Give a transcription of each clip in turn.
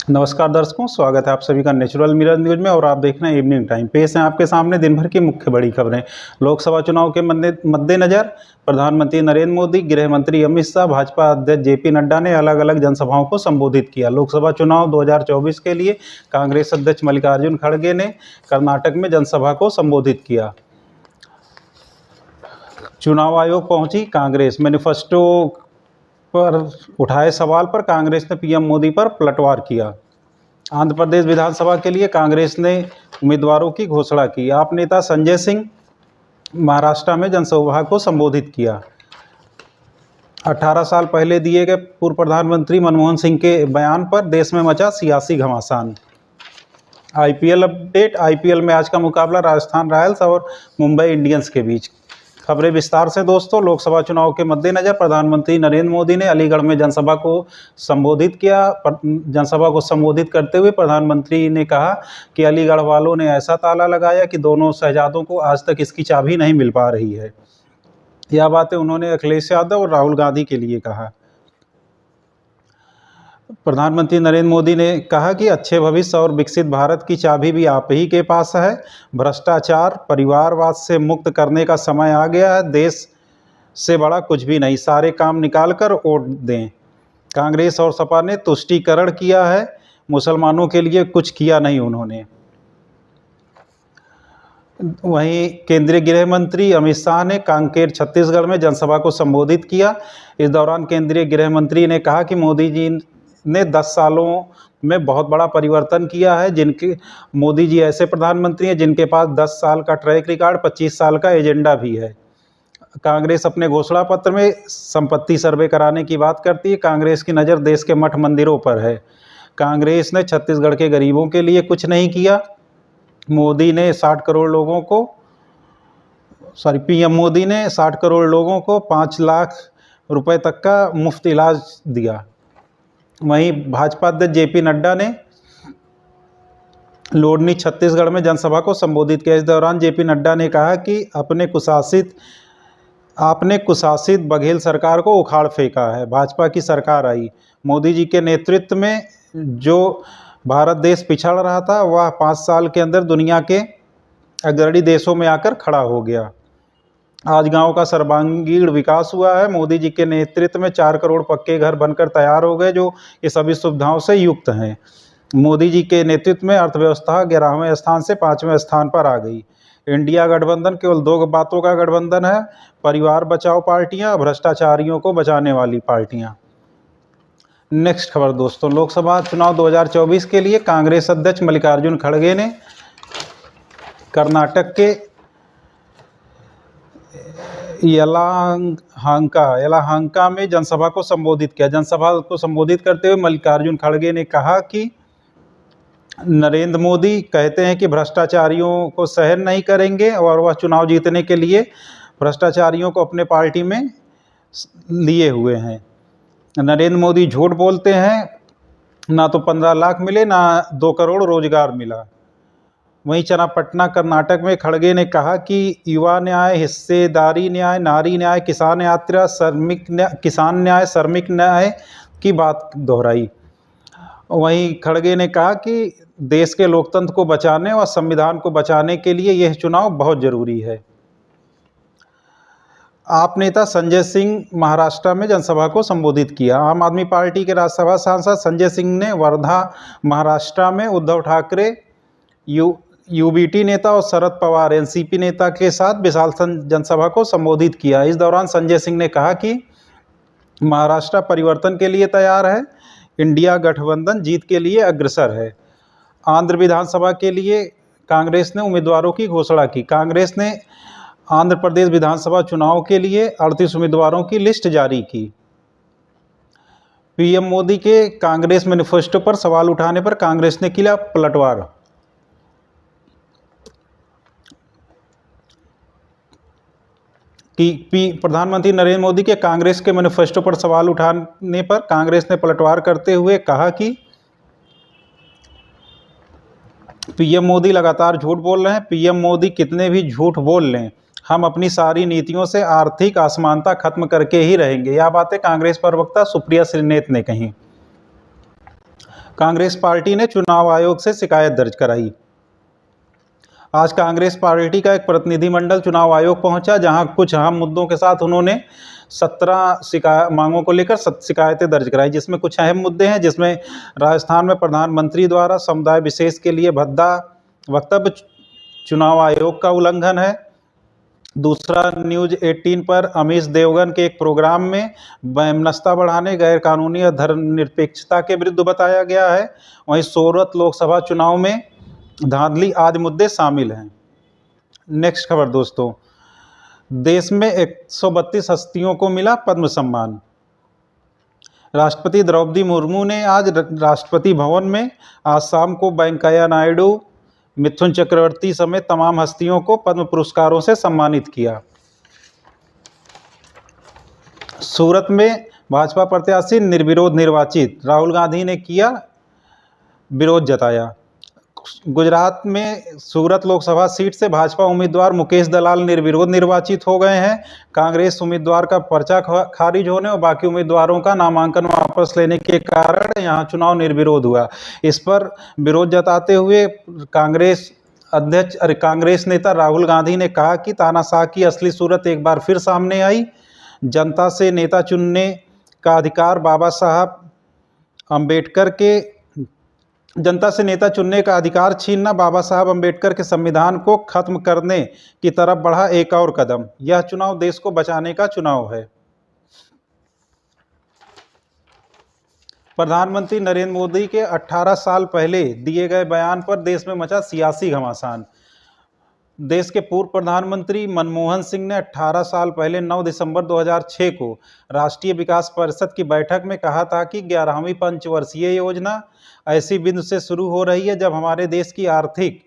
नमस्कार दर्शकों, स्वागत है आप सभी का नेचुरल मिरर न्यूज में। और आप देख रहे हैं इवनिंग टाइम। पेश है आपके सामने दिन भर की मुख्य बड़ी खबरें। लोकसभा चुनाव के मद्देनजर प्रधानमंत्री नरेंद्र मोदी, गृह मंत्री अमित शाह, भाजपा अध्यक्ष जेपी नड्डा ने अलग अलग जनसभाओं को संबोधित किया। लोकसभा चुनाव 2024 के लिए कांग्रेस अध्यक्ष मल्लिकार्जुन खड़गे ने कर्नाटक में जनसभा को संबोधित किया। चुनाव आयोग पहुंची कांग्रेस। मैनिफेस्टो पर उठाए सवाल पर कांग्रेस ने पीएम मोदी पर पलटवार किया। आंध्र प्रदेश विधानसभा के लिए कांग्रेस ने उम्मीदवारों की घोषणा की। आप नेता संजय सिंह महाराष्ट्र में जनसभा को संबोधित किया। 18 साल पहले दिए गए पूर्व प्रधानमंत्री मनमोहन सिंह के बयान पर देश में मचा सियासी घमासान। IPL update. आईपीएल में आज का मुकाबला राजस्थान रॉयल्स और मुंबई इंडियंस के बीच। खबरें विस्तार से दोस्तों। लोकसभा चुनाव के मद्देनजर प्रधानमंत्री नरेंद्र मोदी ने अलीगढ़ में जनसभा को संबोधित किया। जनसभा को संबोधित करते हुए प्रधानमंत्री ने कहा कि अलीगढ़ वालों ने ऐसा ताला लगाया कि दोनों शहजादों को आज तक इसकी चाबी नहीं मिल पा रही है। यह बातें उन्होंने अखिलेश यादव और राहुल गांधी के लिए कहा। प्रधानमंत्री नरेंद्र मोदी ने कहा कि अच्छे भविष्य और विकसित भारत की चाबी भी आप ही के पास है। भ्रष्टाचार, परिवारवाद से मुक्त करने का समय आ गया है। देश से बड़ा कुछ भी नहीं, सारे काम निकाल कर वोट दें। कांग्रेस और सपा ने तुष्टीकरण किया है, मुसलमानों के लिए कुछ किया नहीं उन्होंने। वहीं केंद्रीय गृह मंत्री अमित शाह ने कांकेर छत्तीसगढ़ में जनसभा को संबोधित किया। इस दौरान केंद्रीय गृह मंत्री ने कहा कि मोदी जी ने 10 सालों में बहुत बड़ा परिवर्तन किया है। मोदी जी ऐसे प्रधानमंत्री हैं जिनके पास 10 साल का ट्रैक रिकॉर्ड, 25 साल का एजेंडा भी है। कांग्रेस अपने घोषणा पत्र में संपत्ति सर्वे कराने की बात करती है। कांग्रेस की नज़र देश के मठ मंदिरों पर है। कांग्रेस ने छत्तीसगढ़ के गरीबों के लिए कुछ नहीं किया। मोदी ने 60 करोड़ लोगों को पीएम मोदी ने 60 करोड़ लोगों को 5 लाख रुपए तक का मुफ्त इलाज दिया। वहीं भाजपा अध्यक्ष जेपी नड्डा ने लोडनी छत्तीसगढ़ में जनसभा को संबोधित किया। इस दौरान जेपी नड्डा ने कहा कि आपने कुशासित बघेल सरकार को उखाड़ फेंका है। भाजपा की सरकार आई। मोदी जी के नेतृत्व में जो भारत देश पिछड़ रहा था वह 5 साल के अंदर दुनिया के अग्रणी देशों में आकर खड़ा हो गया। आज गांव का सर्वांगीण विकास हुआ है। मोदी जी के नेतृत्व में 4 करोड़ पक्के घर बनकर तैयार हो गए जो ये सभी सुविधाओं से युक्त हैं। मोदी जी के नेतृत्व में अर्थव्यवस्था 11वें स्थान से 5वें स्थान पर आ गई। इंडिया गठबंधन केवल 2 बातों का गठबंधन है, परिवार बचाओ पार्टियां, भ्रष्टाचारियों को बचाने वाली पार्टियां। नेक्स्ट खबर दोस्तों। लोकसभा चुनाव 2024 के लिए कांग्रेस अध्यक्ष मल्लिकार्जुन खड़गे ने कर्नाटक के यलहंका में जनसभा को संबोधित किया। जनसभा को संबोधित करते हुए मल्लिकार्जुन खड़गे ने कहा कि नरेंद्र मोदी कहते हैं कि भ्रष्टाचारियों को सहन नहीं करेंगे और वह चुनाव जीतने के लिए भ्रष्टाचारियों को अपने पार्टी में लिए हुए हैं। नरेंद्र मोदी झूठ बोलते हैं। ना तो 15 लाख मिले, ना 2 करोड़ रोजगार मिला। वहीं चन्नापटना कर्नाटक में खड़गे ने कहा कि युवा न्याय, हिस्सेदारी न्याय, नारी न्याय, किसान न्याय, श्रमिक न्याय की बात दोहराई। वहीं खड़गे ने कहा कि देश के लोकतंत्र को बचाने और संविधान को बचाने के लिए यह चुनाव बहुत जरूरी है। आप नेता संजय सिंह महाराष्ट्र में जनसभा को संबोधित किया। आम आदमी पार्टी के राज्यसभा सांसद संजय सिंह ने वर्धा महाराष्ट्र में उद्धव ठाकरे यूबीटी नेता और शरद पवार एनसीपी नेता के साथ विशाल जनसभा को संबोधित किया। इस दौरान संजय सिंह ने कहा कि महाराष्ट्र परिवर्तन के लिए तैयार है। इंडिया गठबंधन जीत के लिए अग्रसर है। आंध्र विधानसभा के लिए कांग्रेस ने उम्मीदवारों की घोषणा की। कांग्रेस ने आंध्र प्रदेश विधानसभा चुनाव के लिए 38 उम्मीदवारों की लिस्ट जारी की। पीएम मोदी के कांग्रेस मैनिफेस्टो पर सवाल उठाने पर कांग्रेस ने किया पलटवार। कि प्रधानमंत्री नरेंद्र मोदी के कांग्रेस के मैनिफेस्टो पर सवाल उठाने पर कांग्रेस ने पलटवार करते हुए कहा कि पीएम मोदी लगातार झूठ बोल रहे हैं। पीएम मोदी कितने भी झूठ बोल लें, हम अपनी सारी नीतियों से आर्थिक असमानता खत्म करके ही रहेंगे। यह बातें कांग्रेस प्रवक्ता सुप्रिया श्रीनेत ने कही। कांग्रेस पार्टी ने चुनाव आयोग से शिकायत दर्ज कराई। आज कांग्रेस पार्टी का एक प्रतिनिधिमंडल चुनाव आयोग पहुंचा, जहां कुछ अहम मुद्दों के साथ उन्होंने 17 मांगों को लेकर शिकायतें दर्ज कराई, जिसमें कुछ अहम मुद्दे हैं, जिसमें राजस्थान में प्रधानमंत्री द्वारा समुदाय विशेष के लिए भद्दा वक्तव्य चुनाव आयोग का उल्लंघन है। दूसरा, न्यूज़ 18 पर अमीश देवगन के एक प्रोग्राम में वैमनस्यता बढ़ाने, गैर कानूनी और धर्मनिरपेक्षता के विरुद्ध बताया गया है। वहीं सूरत लोकसभा चुनाव में धांधली आदि मुद्दे शामिल हैं। नेक्स्ट खबर दोस्तों, देश में 132 हस्तियों को मिला पद्म सम्मान। राष्ट्रपति द्रौपदी मुर्मू ने आज राष्ट्रपति भवन में आज शाम को वेंकैया नायडू, मिथुन चक्रवर्ती समेत तमाम हस्तियों को पद्म पुरस्कारों से सम्मानित किया। सूरत में भाजपा प्रत्याशी निर्विरोध निर्वाचित, राहुल गांधी ने किया विरोध जताया। गुजरात में सूरत लोकसभा सीट से भाजपा उम्मीदवार मुकेश दलाल निर्विरोध निर्वाचित हो गए हैं। कांग्रेस उम्मीदवार का पर्चा खारिज होने और बाकी उम्मीदवारों का नामांकन वापस लेने के कारण यहां चुनाव निर्विरोध हुआ। इस पर विरोध जताते हुए कांग्रेस नेता राहुल गांधी ने कहा कि तानाशाह की असली सूरत एक बार फिर सामने आई। जनता से नेता चुनने का अधिकार बाबा साहब छीनना बाबा साहब अम्बेडकर के संविधान को खत्म करने की तरफ बढ़ा एक और कदम। यह चुनाव देश को बचाने का चुनाव है। प्रधानमंत्री नरेंद्र मोदी के 18 साल पहले दिए गए बयान पर देश में मचा सियासी घमासान। देश के पूर्व प्रधानमंत्री मनमोहन सिंह ने 18 साल पहले 9 दिसंबर 2006 को राष्ट्रीय विकास परिषद की बैठक में कहा था कि 11वीं पंचवर्षीय योजना ऐसी बिंदु से शुरू हो रही है जब हमारे देश की आर्थिक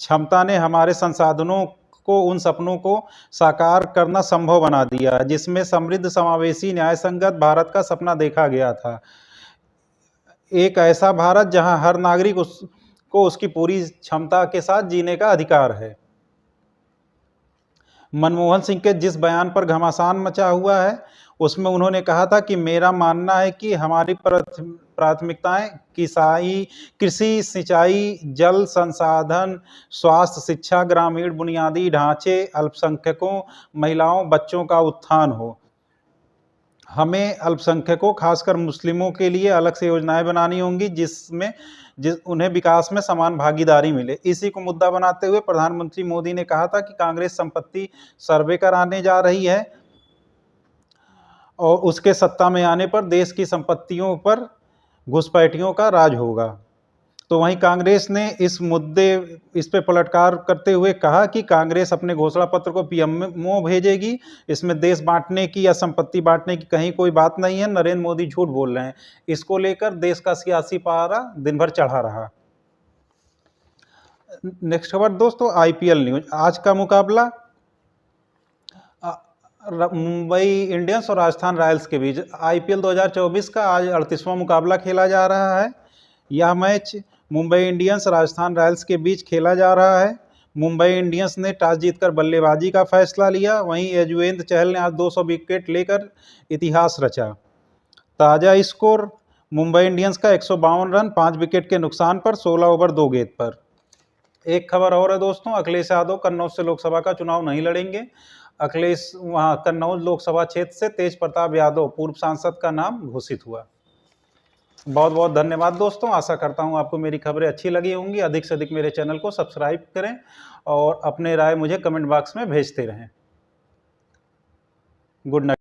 क्षमता ने हमारे संसाधनों को उन सपनों को साकार करना संभव बना दिया, जिसमें समृद्ध, समावेशी, न्यायसंगत भारत का सपना देखा गया था। एक ऐसा भारत जहां हर नागरिक को उसकी पूरी क्षमता के साथ जीने का अधिकार है। मनमोहन सिंह के जिस बयान पर घमासान मचा हुआ है, उसमें उन्होंने कहा था कि मेरा मानना है कि हमारी प्राथमिकताएं कृषि, सिंचाई, जल संसाधन, स्वास्थ्य, शिक्षा, ग्रामीण बुनियादी ढांचे, अल्पसंख्यकों, महिलाओं, बच्चों का उत्थान हो। हमें अल्पसंख्यकों, खासकर मुस्लिमों के लिए अलग से योजनाएं बनानी होंगी जिसमें उन्हें विकास में समान भागीदारी मिले। इसी को मुद्दा बनाते हुए प्रधानमंत्री मोदी ने कहा था कि कांग्रेस संपत्ति सर्वे कराने जा रही है और उसके सत्ता में आने पर देश की संपत्तियों पर घुसपैठियों का राज होगा। तो वहीं कांग्रेस ने इस पे पलटवार करते हुए कहा कि कांग्रेस अपने घोषणा पत्र को पीएमओ भेजेगी। इसमें देश बांटने की या संपत्ति बांटने की कहीं कोई बात नहीं है। नरेंद्र मोदी झूठ बोल रहे हैं। इसको लेकर देश का सियासी पारा दिन भर चढ़ा रहा। नेक्स्ट खबर दोस्तों, आईपीएल न्यूज। आज का मुकाबला मुंबई इंडियंस और राजस्थान रॉयल्स के बीच आईपीएल 2024 का आज 38वां मुकाबला खेला जा रहा है। यह match Mumbai Indians Rajasthan Royals के बीच खेला जा रहा है। मुंबई इंडियंस ने टॉस जीतकर बल्लेबाजी का फैसला लिया। वहीं यजुवेंद्र चहल ने आज 200 विकेट लेकर इतिहास रचा। ताज़ा स्कोर मुंबई इंडियंस का 152 रन 5 विकेट के नुकसान पर 16 ओवर 2 गेंद पर। एक खबर और है दोस्तों, अखिलेश यादव कन्नौज से लोकसभा का चुनाव नहीं लड़ेंगे। अखिलेश वहां कन्नौज लोकसभा क्षेत्र से तेज प्रताप यादव पूर्व सांसद का नाम घोषित हुआ। बहुत बहुत धन्यवाद दोस्तों। आशा करता हूं आपको मेरी खबरें अच्छी लगी होंगी। अधिक से अधिक मेरे चैनल को सब्सक्राइब करें और अपने राय मुझे कमेंट बॉक्स में भेजते रहें। Good night.